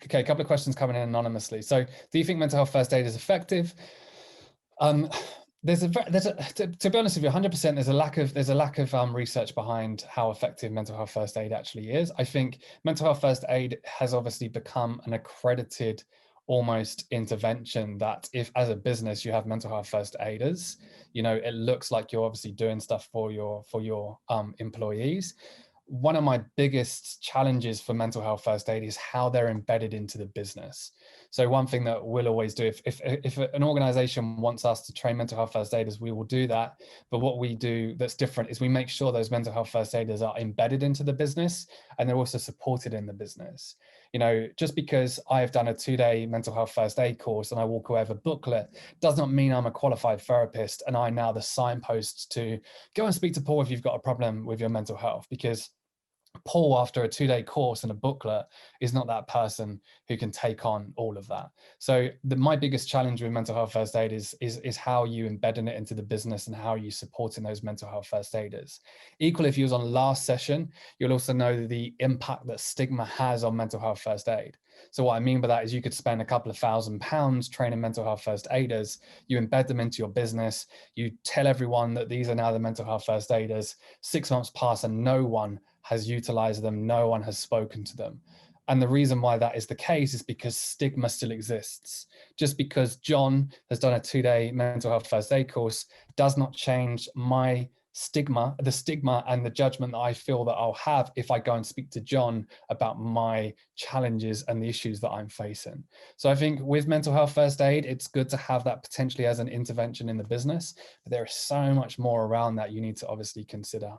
Okay, a couple of questions coming in anonymously. So, do you think mental health first aid is effective? To be honest with you, 100%. There's a lack of research behind how effective mental health first aid actually is. I think mental health first aid has obviously become an accredited almost intervention that if as a business you have mental health first aiders, it looks like you're obviously doing stuff for your employees. One of my biggest challenges for mental health first aid is how they're embedded into the business. So one thing that we'll always do, if an organization wants us to train mental health first aiders, we will do that. But what we do that's different is we make sure those mental health first aiders are embedded into the business and they're also supported in the business. Just because I've done a 2-day mental health first aid course and I walk away with a booklet does not mean I'm a qualified therapist and I'm now the signpost to go and speak to Paul if you've got a problem with your mental health, because Paul, after a 2-day course and a booklet, is not that person who can take on all of that. So my biggest challenge with mental health first aid is how you embedding it into the business and how you supporting those mental health first aiders. Equally, if you was on last session, you'll also know the impact that stigma has on mental health first aid. So what I mean by that is you could spend a couple of £1,000 training mental health first aiders, you embed them into your business, you tell everyone that these are now the mental health first aiders, 6 months pass and no one has utilized them, no one has spoken to them. And the reason why that is the case is because stigma still exists. Just because John has done a 2-day mental health first aid course does not change my the stigma and the judgment that I feel that I'll have if I go and speak to John about my challenges and the issues that I'm facing. So I think with mental health first aid, it's good to have that potentially as an intervention in the business, but there is so much more around that you need to obviously consider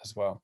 as well.